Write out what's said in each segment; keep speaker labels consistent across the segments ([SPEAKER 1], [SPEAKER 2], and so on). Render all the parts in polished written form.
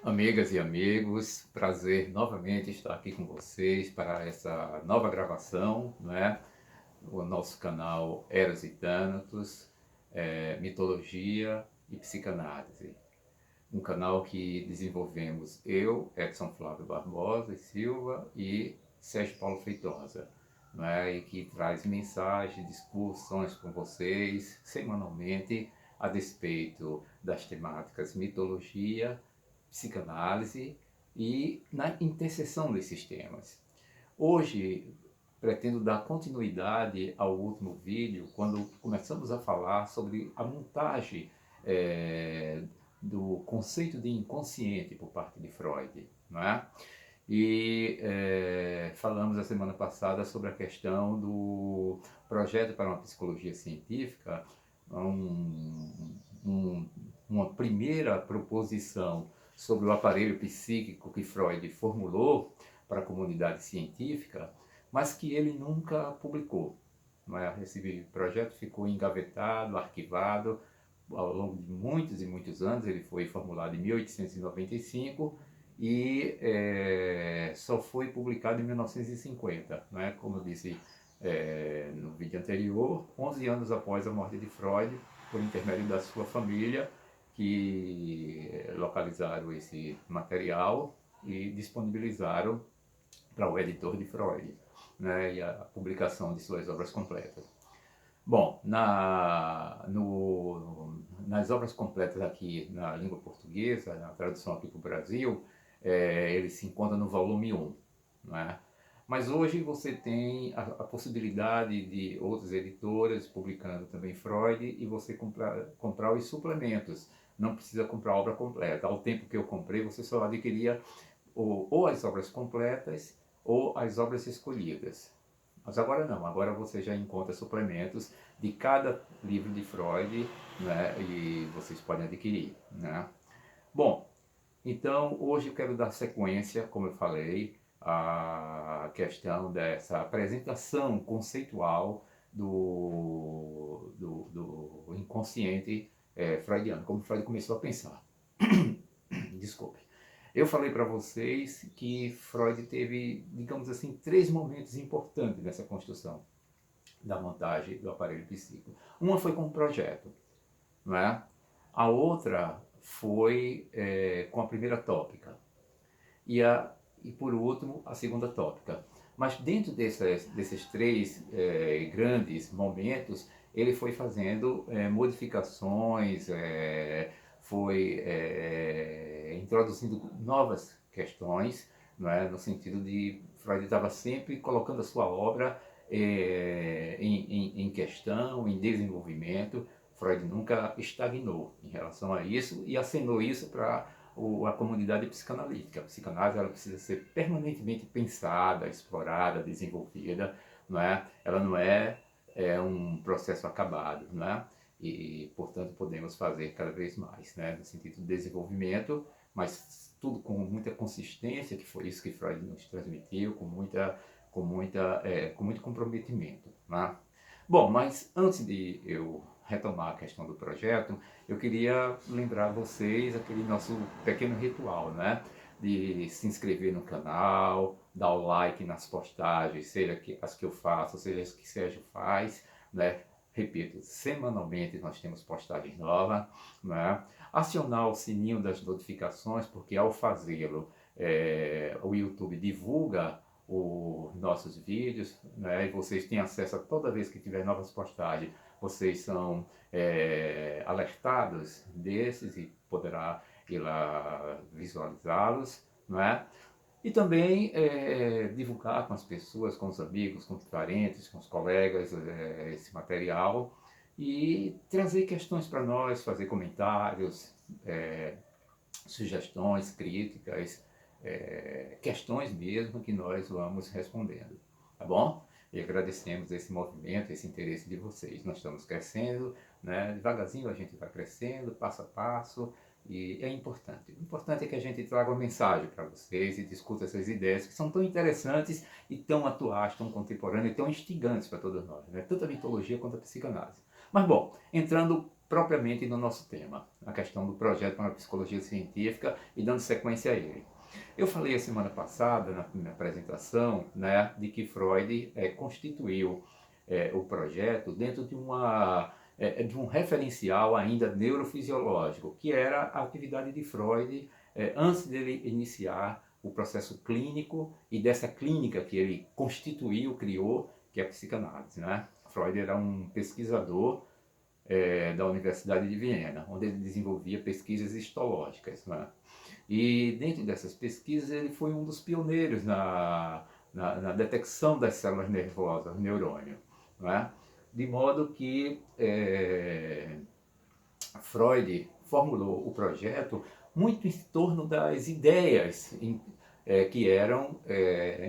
[SPEAKER 1] Amigas e amigos, prazer novamente estar aqui com vocês para essa nova gravação, não é? O nosso canal Eros e Thanatos, Mitologia e Psicanálise. Um canal que desenvolvemos eu, Edson Flávio Barbosa e Silva e Sérgio Paulo Feitosa, não é? E que traz mensagens, discussões com vocês semanalmente a despeito das temáticas mitologia, psicanálise e na interseção desses temas. Hoje pretendo dar continuidade ao último vídeo, quando começamos a falar sobre a montagem do conceito de inconsciente por parte de Freud, não é? E falamos a semana passada sobre a questão do projeto para uma psicologia científica, uma primeira proposição sobre o aparelho psíquico que Freud formulou para a comunidade científica, mas que ele nunca publicou. Não é? Esse projeto ficou engavetado, arquivado ao longo de muitos e muitos anos. Ele foi formulado em 1895 e só foi publicado em 1950. Não é? Como eu disse no vídeo anterior, 11 anos após a morte de Freud, por intermédio da sua família, que localizaram esse material e disponibilizaram para o editor de Freud, né, e a publicação de suas obras completas. Bom, nas obras completas aqui na língua portuguesa, na tradução aqui para o Brasil, ele se encontra no volume 1. Né? Mas hoje você tem a possibilidade de outras editoras publicando também Freud e você comprar os suplementos. Não precisa comprar a obra completa. Ao tempo que eu comprei, você só adquiria ou as obras completas ou as obras escolhidas. Mas agora não, agora você já encontra suplementos de cada livro de Freud, né, e vocês podem adquirir. Né? Bom, então hoje eu quero dar sequência, como eu falei, à questão dessa apresentação conceitual do inconsciente freudiano, como Freud começou a pensar. Desculpe. Eu falei para vocês que Freud teve, digamos assim, três momentos importantes nessa construção da montagem do aparelho psíquico. Uma foi com o projeto, não é? A outra foi com a primeira tópica e por último a segunda tópica. Mas dentro desses três grandes momentos, ele foi fazendo modificações, foi introduzindo novas questões, não é? No sentido de Freud estava sempre colocando a sua obra em questão, em desenvolvimento. Freud nunca estagnou em relação a isso e acenou isso para a comunidade psicanalítica. A psicanálise ela precisa ser permanentemente pensada, explorada, desenvolvida, não é? Ela não é um processo acabado, não é? E, portanto, podemos fazer cada vez mais, né? No sentido de desenvolvimento, mas tudo com muita consistência, que foi isso que Freud nos transmitiu, com muito comprometimento. Né? Bom, mas antes de eu retomar a questão do projeto, eu queria lembrar vocês aquele nosso pequeno ritual, né? De se inscrever no canal, dar o like nas postagens, seja as que eu faço, seja as que Sérgio faz, né? Repito, semanalmente nós temos postagem nova, né? Acionar o sininho das notificações, porque ao fazê-lo, o YouTube divulga os nossos vídeos, né? E vocês têm acesso a toda vez que tiver novas postagens, vocês são alertados desses e poderá ir lá visualizá-los, não é? E também divulgar com as pessoas, com os amigos, com os parentes, com os colegas esse material e trazer questões para nós, fazer comentários, sugestões, críticas, questões mesmo que nós vamos respondendo, tá bom? E agradecemos esse movimento, esse interesse de vocês. Nós estamos crescendo, né? Devagarzinho a gente vai crescendo, passo a passo, e é importante. O importante é que a gente traga uma mensagem para vocês e discuta essas ideias que são tão interessantes e tão atuais, tão contemporâneas e tão instigantes para todos nós, né? Tanto a mitologia quanto a psicanálise. Mas bom, entrando propriamente no nosso tema, a questão do projeto para a psicologia científica e dando sequência a ele. Eu falei a semana passada, na minha apresentação, né, de que Freud constituiu o projeto dentro de um referencial ainda neurofisiológico, que era a atividade de Freud antes dele iniciar o processo clínico e dessa clínica que ele constituiu, criou, que é a psicanálise, né? Freud era um pesquisador da Universidade de Viena, onde ele desenvolvia pesquisas histológicas, né? E dentro dessas pesquisas ele foi um dos pioneiros na detecção das células nervosas, neurônio, né? De modo que Freud formulou o projeto muito em torno das ideias que eram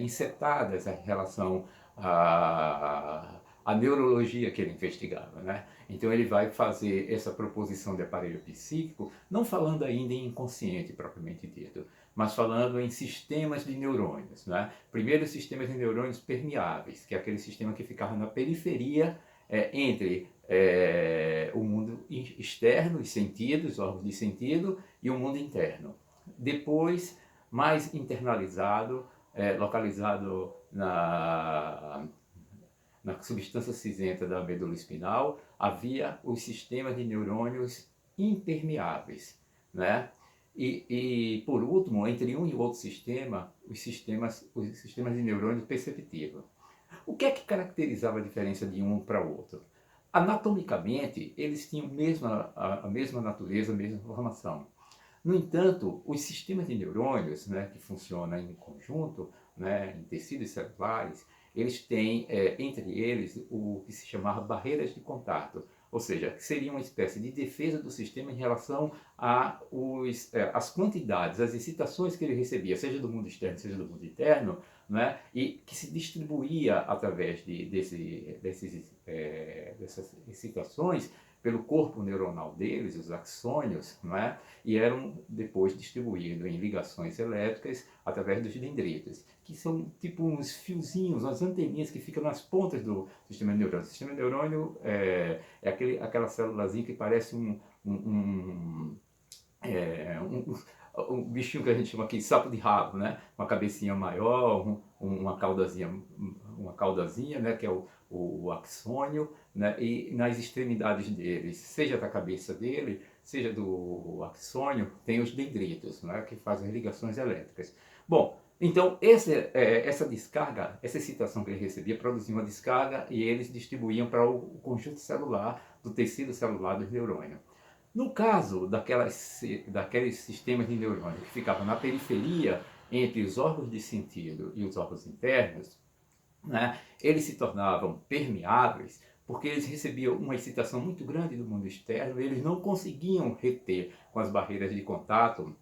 [SPEAKER 1] insetadas em relação à neurologia que ele investigava, né? Então ele vai fazer essa proposição de aparelho psíquico, não falando ainda em inconsciente propriamente dito, mas falando em sistemas de neurônios, né? Primeiro, sistemas de neurônios permeáveis, que é aquele sistema que ficava na periferia entre o mundo externo, os sentidos, os órgãos de sentido, e o mundo interno. Depois, mais internalizado, localizado na substância cinzenta da medula espinal, havia os sistemas de neurônios impermeáveis, né? E por último, entre um e outro sistema, os sistemas de neurônio perceptivo. O que é que caracterizava a diferença de um para o outro? Anatomicamente, eles tinham a mesma natureza, a mesma formação. No entanto, os sistemas de neurônios, né, que funcionam em conjunto, né, em tecidos celulares, eles têm entre eles o que se chamava barreiras de contato, ou seja, que seria uma espécie de defesa do sistema em relação às quantidades, às excitações que ele recebia, seja do mundo externo, seja do mundo interno, né, e que se distribuía através dessas excitações pelo corpo neuronal deles, os axônios, não é? E eram depois distribuídos em ligações elétricas através dos dendritos, que são tipo uns fiozinhos, umas anteninhas que ficam nas pontas do sistema neurônio. O sistema neurônio aquela célulazinha que parece um bichinho que a gente chama aqui de sapo de rabo, né? Uma cabecinha maior, uma caudazinha, né? Que é o axônio, né? E nas extremidades deles, seja da cabeça dele, seja do axônio, tem os dendritos, né? Que fazem as ligações elétricas. Bom, então essa descarga, essa excitação que ele recebia, produzia uma descarga e eles distribuíam para o conjunto celular, do tecido celular dos neurônios. No caso daqueles sistemas de neurônio que ficavam na periferia entre os órgãos de sentido e os órgãos internos, né, eles se tornavam permeáveis porque eles recebiam uma excitação muito grande do mundo externo e eles não conseguiam reter com as barreiras de contato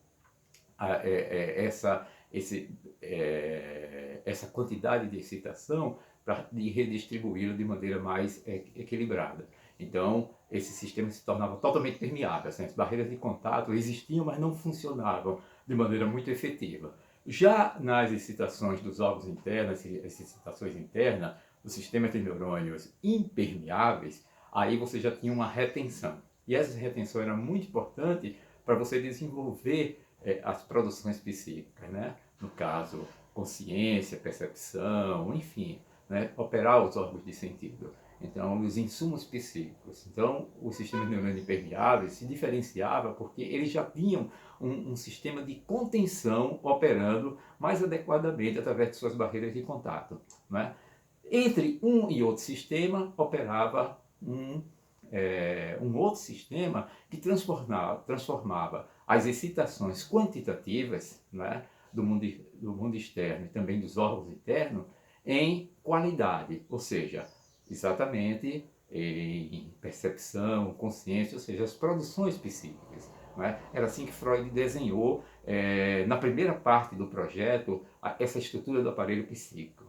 [SPEAKER 1] essa quantidade de excitação para redistribuí-lo de maneira mais equilibrada. Então, esse sistema se tornava totalmente permeável. Assim, as barreiras de contato existiam, mas não funcionavam de maneira muito efetiva. Já nas excitações dos órgãos internos, as excitações internas, os sistemas de neurônios impermeáveis, aí você já tinha uma retenção. E essa retenção era muito importante para você desenvolver as produções psíquicas, né? No caso, consciência, percepção, enfim, né? Operar os órgãos de sentido. Então, os insumos psíquicos. Então, o sistema de neurônio impermeável se diferenciava porque eles já tinham um sistema de contenção operando mais adequadamente através de suas barreiras de contato, né? Entre um e outro sistema operava um outro sistema que transformava as excitações quantitativas, né, do mundo externo e também dos órgãos internos em qualidade, ou seja, exatamente em percepção, consciência, ou seja, as produções psíquicas. Né? Era assim que Freud desenhou, na primeira parte do projeto, essa estrutura do aparelho psíquico.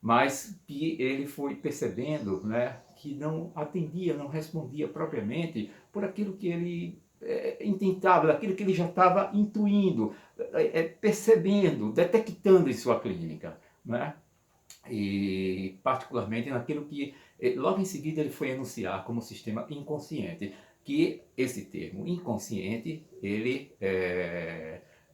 [SPEAKER 1] Mas que ele foi percebendo, né, que não atendia, não respondia propriamente por aquilo que ele intentava, daquilo que ele já estava intuindo, percebendo, detectando em sua clínica, né? E particularmente naquilo que logo em seguida ele foi enunciar como sistema inconsciente. que esse termo inconsciente, ele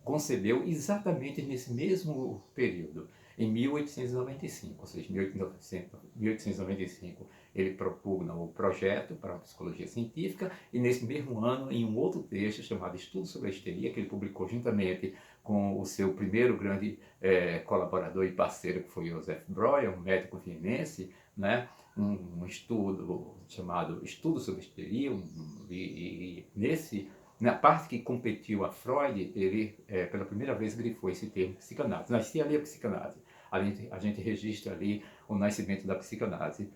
[SPEAKER 1] concebeu exatamente nesse mesmo período, em 1895, ou seja, em 1895 ele propugna o projeto para a psicologia científica, e nesse mesmo ano, em um outro texto chamado Estudo sobre a Histeria, que ele publicou juntamente com o seu primeiro grande colaborador e parceiro, que foi Joseph Breuer, um médico vienense, né? Um estudo chamado Estudo sobre a Histeria, e nesse, na parte que competiu a Freud, ele pela primeira vez grifou esse termo psicanálise. Nascia ali a psicanálise. A gente registra ali o nascimento da psicanálise.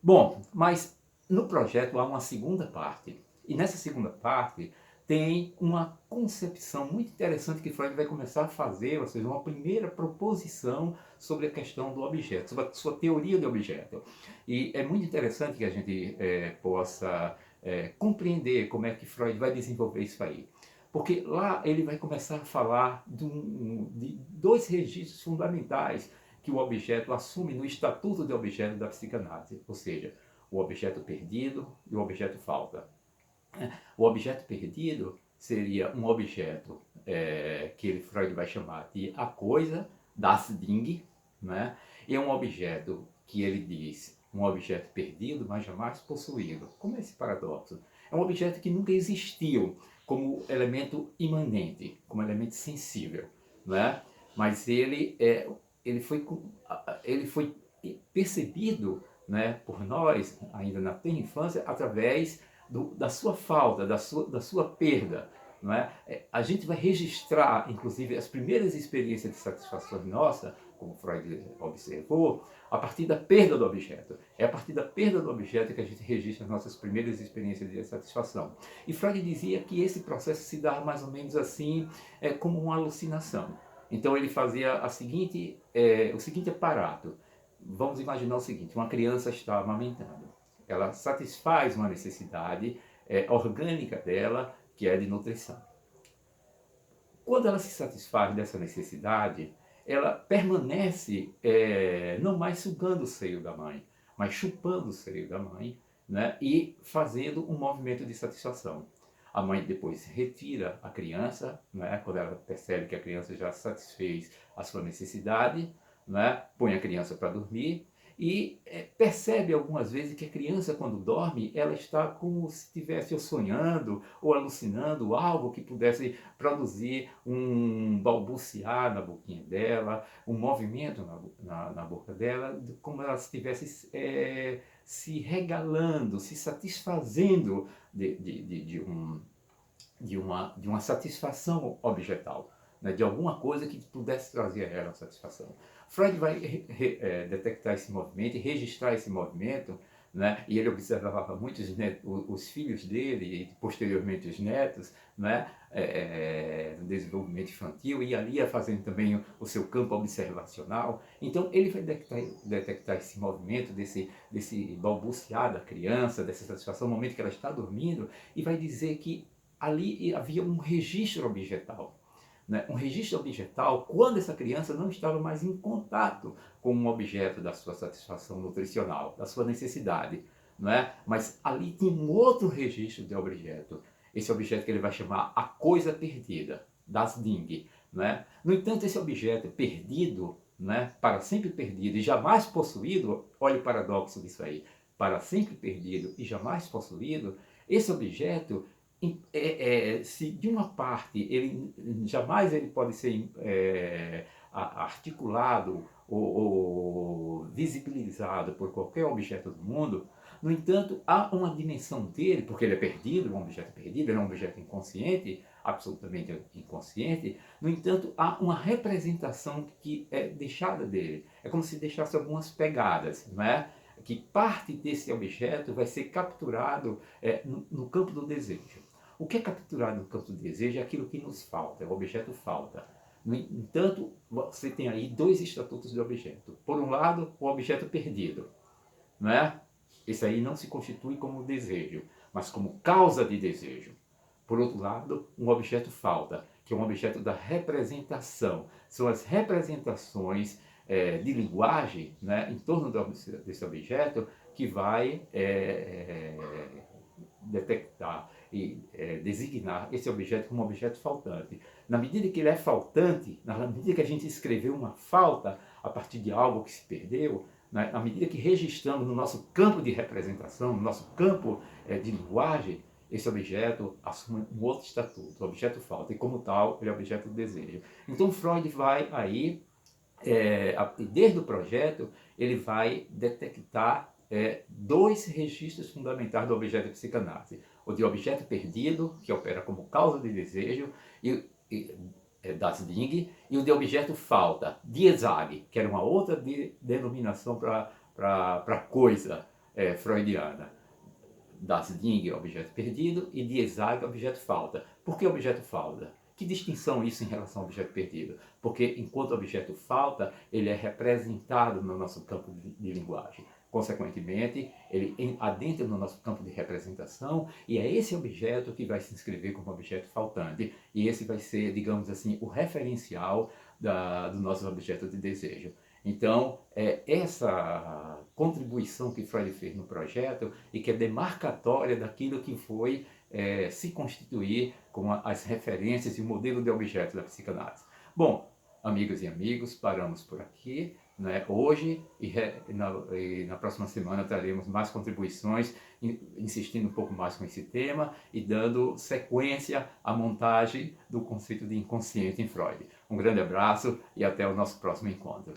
[SPEAKER 1] Bom, mas no projeto há uma segunda parte. E nessa segunda parte tem uma concepção muito interessante que Freud vai começar a fazer, ou seja, uma primeira proposição sobre a questão do objeto, sobre a sua teoria do objeto. E é muito interessante que a gente possa compreender como é que Freud vai desenvolver isso aí. Porque lá ele vai começar a falar de dois registros fundamentais que o objeto assume no estatuto de objeto da psicanálise, ou seja, o objeto perdido e o objeto falta. O objeto perdido seria um objeto que Freud vai chamar de a coisa, das Ding, né? E é um objeto que ele diz, um objeto perdido, mas jamais possuído. Como é esse paradoxo? É um objeto que nunca existiu como elemento imanente, como elemento sensível, né? Mas ele foi percebido, né, por nós, ainda na tenra infância, através da sua falta, da sua perda. Não é? A gente vai registrar, inclusive, as primeiras experiências de satisfação nossa, como Freud observou, a partir da perda do objeto. É a partir da perda do objeto que a gente registra as nossas primeiras experiências de satisfação. E Freud dizia que esse processo se dá mais ou menos assim, como uma alucinação. Então ele fazia o seguinte aparato. Vamos imaginar o seguinte: uma criança está amamentando. Ela satisfaz uma necessidade orgânica dela, que é de nutrição. Quando ela se satisfaz dessa necessidade, ela permanece não mais sugando o seio da mãe, mas chupando o seio da mãe, né, e fazendo um movimento de satisfação. A mãe depois retira a criança, né, quando ela percebe que a criança já satisfez a sua necessidade, né, põe a criança para dormir e percebe algumas vezes que a criança, quando dorme, ela está como se estivesse sonhando ou alucinando algo que pudesse produzir um balbuciar na boquinha dela, um movimento na boca dela, como ela estivesse se regalando, se satisfazendo de uma satisfação objetal, né, de alguma coisa que pudesse trazer a ela uma satisfação. Freud vai detectar esse movimento e registrar esse movimento, né, e ele observava muito os filhos dele e posteriormente os netos, né, no desenvolvimento infantil, e ali ia fazendo também o seu campo observacional. Então ele vai detectar esse movimento, desse balbuciar da criança, dessa satisfação no momento que ela está dormindo, e vai dizer que ali havia um registro objetal. Né? Um registro objetal quando essa criança não estava mais em contato com um objeto da sua satisfação nutricional, da sua necessidade. Não é? Mas ali tinha um outro registro de objeto. Esse objeto que ele vai chamar a coisa perdida, das Ding. Não é? No entanto, esse objeto perdido, né, para sempre perdido e jamais possuído, olha o paradoxo disso aí, para sempre perdido e jamais possuído, esse objeto se de uma parte ele jamais ele pode ser articulado ou visibilizado por qualquer objeto do mundo, no entanto, há uma dimensão dele, porque ele é perdido, um objeto perdido, ele é um objeto inconsciente, absolutamente inconsciente, no entanto, há uma representação que é deixada dele. É como se deixasse algumas pegadas, não é? Que parte desse objeto vai ser capturado no campo do desejo. O que é capturado no campo do desejo é aquilo que nos falta, é o objeto falta. No entanto, você tem aí dois estatutos de objeto. Por um lado, o objeto perdido, não é? Esse aí não se constitui como desejo, mas como causa de desejo. Por outro lado, um objeto falta, que é um objeto da representação. São as representações de linguagem, né, em torno desse objeto que vai detectar designar esse objeto como objeto faltante. Na medida que ele é faltante, na medida que a gente escreveu uma falta a partir de algo que se perdeu, né, à medida que registramos no nosso campo de representação, no nosso campo de linguagem, esse objeto assume um outro estatuto, o objeto falta, e como tal, ele é objeto do desejo. Então Freud vai aí, desde o projeto, ele vai detectar dois registros fundamentais do objeto de psicanálise. O de objeto perdido, que opera como causa de desejo, das Ding, e o de objeto falta, Diezag, que era uma outra denominação para coisa freudiana. Das Ding, objeto perdido, e Diezag, objeto falta. Por que objeto falta? Que distinção isso em relação ao objeto perdido? Porque enquanto objeto falta, ele é representado no nosso campo de linguagem. Consequentemente, ele adentra no nosso campo de representação e é esse objeto que vai se inscrever como objeto faltante. E esse vai ser, digamos assim, o referencial do nosso objeto de desejo. Então, essa contribuição que Freud fez no projeto e que é demarcatória daquilo que foi se constituir como as referências e o modelo de objeto da psicanálise. Bom, amigas e amigos, paramos por aqui, né, hoje e na próxima semana traremos mais contribuições, insistindo um pouco mais com esse tema e dando sequência à montagem do conceito de inconsciente em Freud. Um grande abraço e até o nosso próximo encontro.